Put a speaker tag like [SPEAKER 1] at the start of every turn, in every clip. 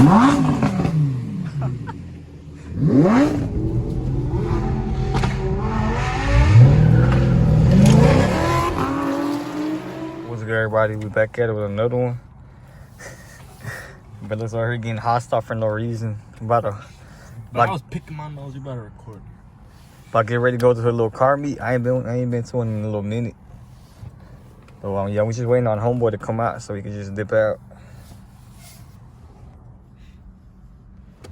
[SPEAKER 1] What's good, everybody? We back at it with another one. But let's already getting hostile for no reason. I was
[SPEAKER 2] picking my nose. You better record.
[SPEAKER 1] About to get ready to go to a little car meet. I ain't been to one in a little minute. So yeah, we just waiting on homeboy to come out so we can just dip out.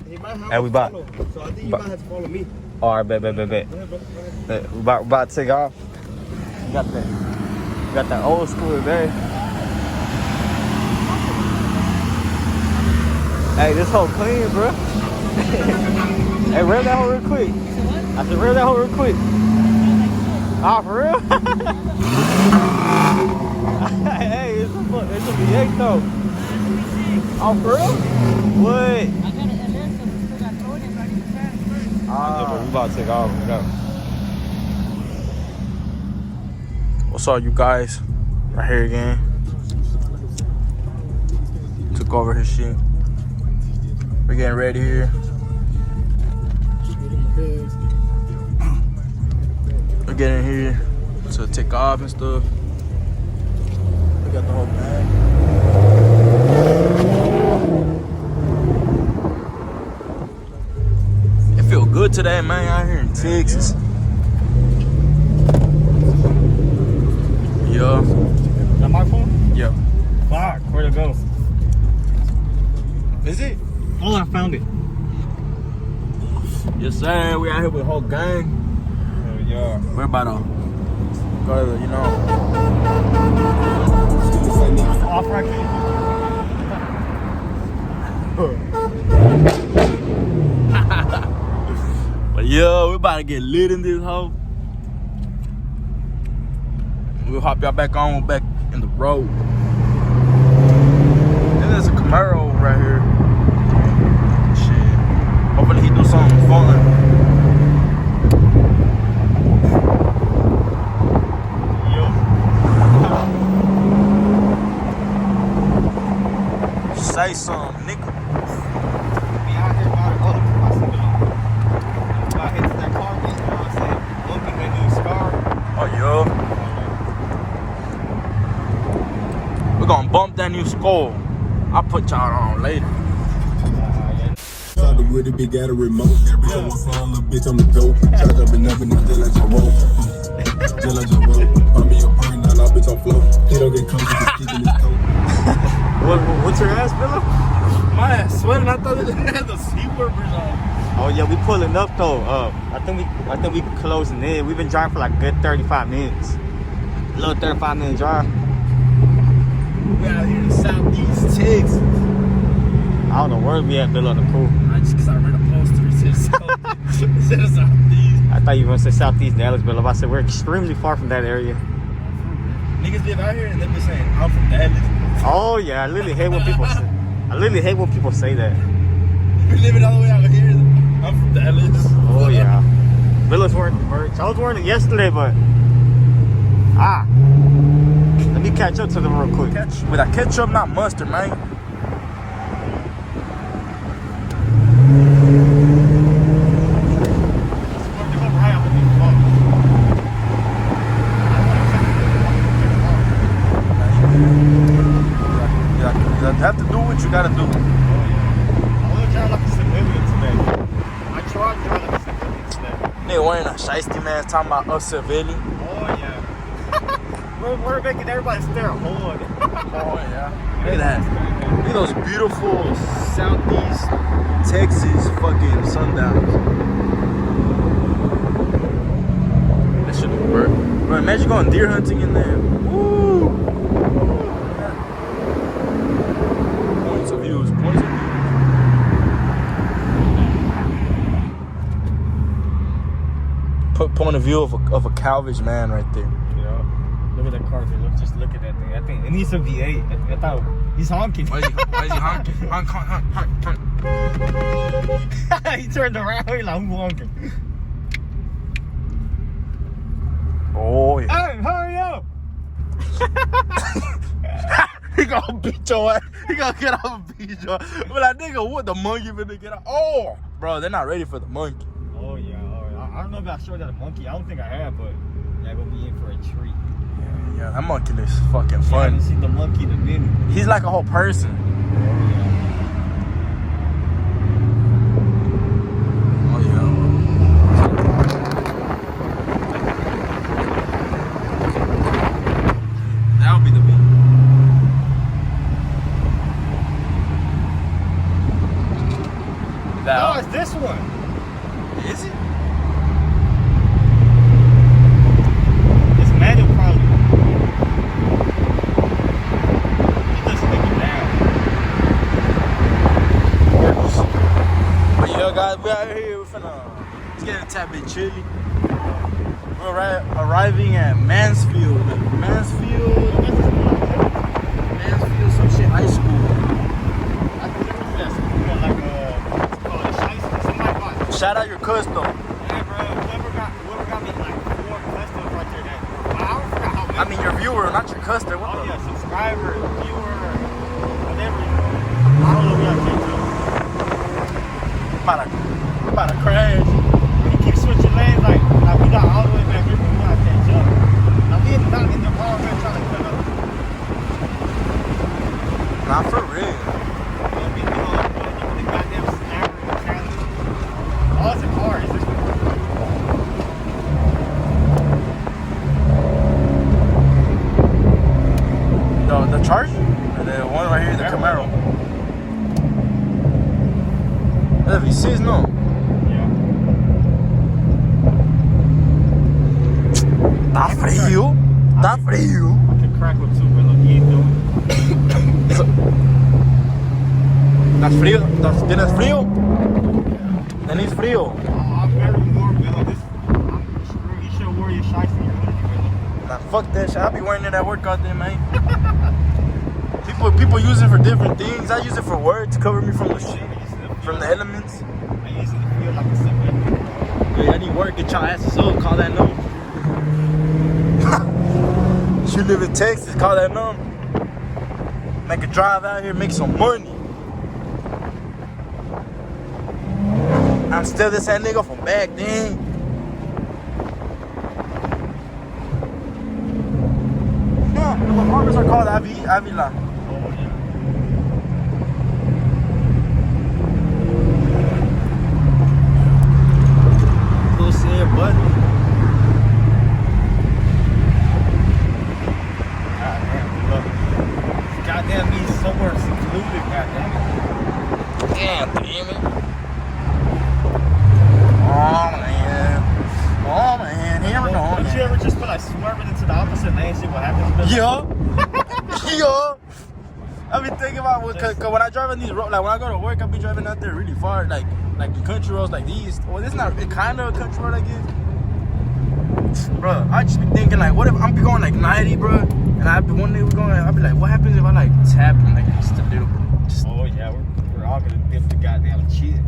[SPEAKER 2] He might have
[SPEAKER 1] Hey, we about.
[SPEAKER 2] So I think you might have to follow me.
[SPEAKER 1] All right, bet.
[SPEAKER 2] Yeah, bro, go ahead.
[SPEAKER 1] We about to take off. We got that old school today. Hey, this hoe clean, bro. Hey, rev that hoe real quick. I said, rev that hoe real quick. Ah, for real? Hey, it's a V8 though. Oh, for real? What? We about to take off. We go. What's up, you guys? Right here again. Took over his shit. We're getting ready here. We're getting here to take off and stuff. We got the whole bag. It feel good today, man, out here in Texas. Yeah. Is that my phone? Yeah. Fuck, where'd it go? Is it? Oh, I found it. Yes, sir. We out here with the whole gang. Hell yeah. We're about to go to, off right here. But yeah, we're about to get lit in this hoe. We'll hop y'all back on, back in the road. And there's a Camaro right here. Shit. Hopefully he do something fun. Yo. Say something, nigga. Be out here about hit that car, you know what I'm saying? Looking at new scar. Oh, yeah. We're gonna bump that new skull. I'll put y'all on later.
[SPEAKER 3] With a big got a remote. Every time I fall, little bitch, I'm the GOAT. Charge up and up and it's still like a rope. Still like a rope. Pump me up, burn now, bitch, on flow. He don't get close to the stick in his coat.
[SPEAKER 1] What's your ass, Philip?
[SPEAKER 2] My ass sweating. I thought it had the C-worders on.
[SPEAKER 1] Oh yeah, we pulling up though. I think we closing in. We've been driving for like a good 35 minutes. A little 35-minute drive.
[SPEAKER 2] We out here in Southeast Texas.
[SPEAKER 1] I don't know where we at, Bill, on the pool.
[SPEAKER 2] Just because I read a poster, it says Southeast.
[SPEAKER 1] I thought you were gonna say Southeast Dallas, Bill. I said we're extremely far from that area.
[SPEAKER 2] Niggas live out here and they be saying, I'm from Dallas.
[SPEAKER 1] Oh yeah, I literally hate when people say. I literally hate when people say that.
[SPEAKER 2] We're living all the way out here. I'm from Dallas.
[SPEAKER 1] Oh yeah. Bill wearing the merch. I was wearing it yesterday, but let me catch up to them real quick.
[SPEAKER 2] With that ketchup, not mustard, man. You have to do what you gotta do.
[SPEAKER 1] Oh yeah. I want to drive like a civilian today. I tried to drive like a civilian today.
[SPEAKER 2] Nigga wearing a shiesty man talking about us civilian.
[SPEAKER 1] Oh yeah. we're making everybody stare hard.
[SPEAKER 2] Oh yeah. Look at that. Look at those beautiful Southeast Texas fucking sundowns. That shit would work. Bro, imagine going deer hunting in there. Woo! Points of views. Point of view of a Calvage man right there.
[SPEAKER 1] Yeah. Look at that car, dude. Just look at that thing. I think it needs a V8. I thought he's honking.
[SPEAKER 2] Why is he honking? Honk.
[SPEAKER 1] He turned around. He's like, who's honking?
[SPEAKER 2] Oh yeah.
[SPEAKER 1] Hey, hurry up!
[SPEAKER 2] He gonna beat your ass. He gonna get off and beat your ass. But like, nigga, what the monkey finna get out? Oh, bro, they're not ready for the monkey.
[SPEAKER 1] Oh yeah. I don't know if I showed that a monkey. I don't think I have, but yeah, gonna be in for a treat.
[SPEAKER 2] Yeah, that monkey looks fucking
[SPEAKER 1] I
[SPEAKER 2] fun.
[SPEAKER 1] haven't seen the monkey in a minute.
[SPEAKER 2] He's like a whole person.
[SPEAKER 1] Oh yeah.
[SPEAKER 2] That'll be the beat.
[SPEAKER 1] Oh, it's this one.
[SPEAKER 2] Is it?
[SPEAKER 1] It's manual probably. It just looking down.
[SPEAKER 2] Works. But yeah, guys, we out here. We're finna. It's getting a tad bit chilly. We're arriving at Mansfield. Mansfield, some shit high school.
[SPEAKER 1] I think there was that school like what's it called? A shiesty, something like that.
[SPEAKER 2] Shout out your custom.
[SPEAKER 1] Yeah, bro. Whoever got me like 4 customs right there. I forgot how many.
[SPEAKER 2] I mean, your viewer, not your customer. What
[SPEAKER 1] Oh
[SPEAKER 2] the?
[SPEAKER 1] yeah, subscriber, viewer, whatever. I don't know what I'm
[SPEAKER 2] About to crash.
[SPEAKER 1] We keep switching lanes like we got all the way back here, but we gotta catch up. Now we not in the car, we're trying to cut up.
[SPEAKER 2] Not for real.
[SPEAKER 1] We be doing like the goddamn snapper and challenge. Oh, it's a car. Is this one?
[SPEAKER 2] The Charger? Or the one right here, the Camaro. That's V6, no?
[SPEAKER 1] Yeah.
[SPEAKER 2] Tá frio. Tá frio.
[SPEAKER 1] I can crack with two, but look, he ain't doing it.
[SPEAKER 2] ¿Estás frío? ¿Tienes frío? ¿Tenés frío?
[SPEAKER 1] I'm very warm, man. Like this, you should wear your shiesty in your hoodie, man.
[SPEAKER 2] Nah, fuck that shit. I'll be wearing it at work out there, man. People use it for different things. I use it for work to cover me from the shit, from the elements.
[SPEAKER 1] I used to feel like a cement.
[SPEAKER 2] Yeah, I need work. Get your asses up. Call that number. You live in Texas. Call that number. Make a drive out here. Make some money. I'm still the same nigga from back then. Yeah, the apartments are called Avila. Said, but
[SPEAKER 1] Goddamn me somewhere secluded, goddamn it.
[SPEAKER 2] damn it. Oh man, here we go.
[SPEAKER 1] Don't you ever just feel like swerving into the opposite lane and see what happens?
[SPEAKER 2] Yeah. I've been thinking about cause when I drive on these roads, like when I go to work, I be driving out there really far, like the country roads like these. Well, it's not kind of a country road, I guess. Bro, I just be thinking like, what if I'm be going like 90, bro, and I be one day we're going, I'll be like, what happens if I like tap him like just a little bit? Just,
[SPEAKER 1] Oh yeah, we're all gonna dip the goddamn chin.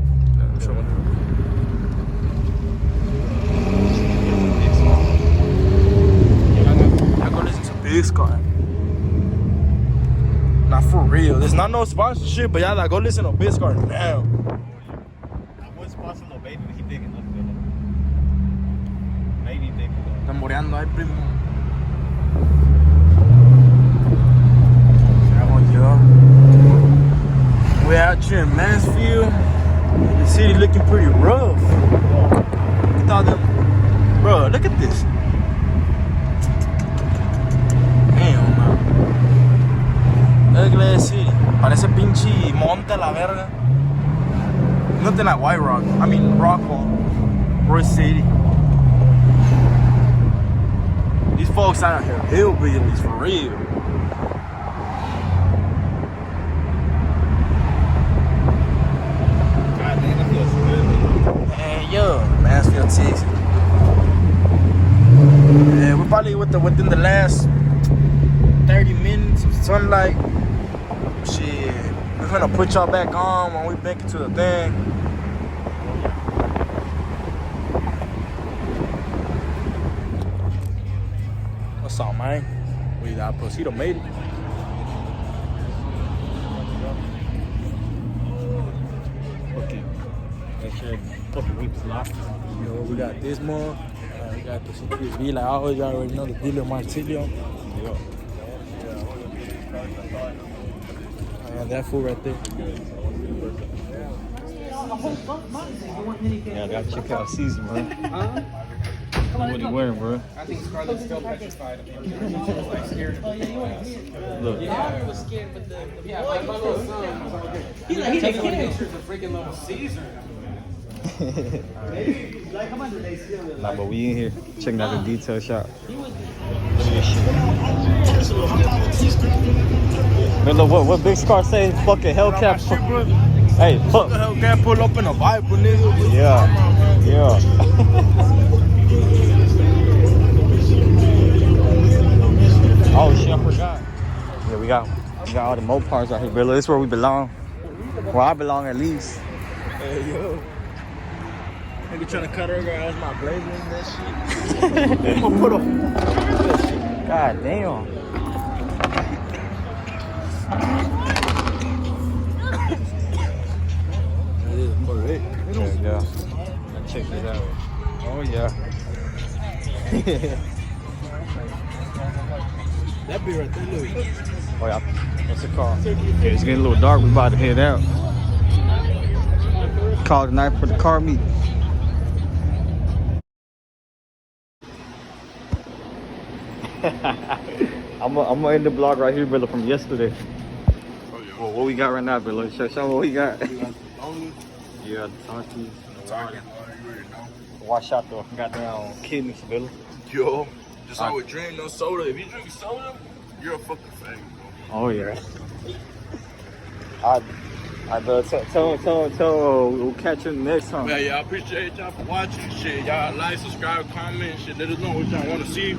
[SPEAKER 2] I go listen to Big Scar. Not for real. There's not no sponsorship, but y'all like go listen to Big Scar now.
[SPEAKER 1] I would sponsor Lil Baby, but he big enough, though. Maybe big enough.
[SPEAKER 2] Están moreando ahí, primo. We're out here in Mansfield. The city looking pretty rough. Look at all them. Bro, look at this. Damn, man. Ugly ass city. Parece pinche monte la verga. Nothing like White Rock. I mean, Rockwall. Royce City. These folks out here, hillbillies for real.
[SPEAKER 1] God damn, that feels good.
[SPEAKER 2] Man, yo, Mansfield, Texas. Yeah, we're probably within the last 30 minutes of sunlight. Shit, we're gonna put y'all back on when we make it to the thing. What's up, man? We got Posito made it.
[SPEAKER 1] Fucking weeps locked.
[SPEAKER 2] You know, we got this one. We got the CPV. Like I always already know the dealer Mansfield.
[SPEAKER 1] Yep.
[SPEAKER 2] That food right there.
[SPEAKER 1] Yeah, I gotta check out season, bro. What he wearing, bro?
[SPEAKER 4] I think Scarlett's still petrified of him. He was like scared.
[SPEAKER 1] Look.
[SPEAKER 4] Yeah, he was scared, but my little son was like, he's taking pictures of freaking little Caesar.
[SPEAKER 1] Nah, but we in here checking out the detail shop. Look at this shit. Man, look, what Big Scar say? Fucking Hellcat. Hey, fuck.
[SPEAKER 2] Hellcat pull up in a Viper, nigga.
[SPEAKER 1] Yeah. Yeah. Oh shit, I forgot. Yeah, we got all the Mopars out here, bro. This is where we belong. Where I belong at least.
[SPEAKER 2] Hey, yo. Nigga trying to cut her ass my blazer and that shit. I'm gonna put a...
[SPEAKER 1] God damn. Yeah. Check this out. Oh yeah.
[SPEAKER 2] That be right there, look.
[SPEAKER 1] Oh yeah. What's the car? Yeah, it's getting a little dark. We about to head out. Call tonight for the car meet. I'm gonna end the vlog right here, brother, from yesterday. Well, what we got right now, brother? Show what we got. Yeah, the Tonkies. Wash out the goddamn kidneys, brother.
[SPEAKER 2] Yo, just always drink no soda. If you drink soda, you're a fucking faggot, bro.
[SPEAKER 1] Oh yeah. We'll catch you next time.
[SPEAKER 2] Man, y'all appreciate y'all for watching. Shit, y'all like, subscribe, comment, shit. Let us know what y'all want to see.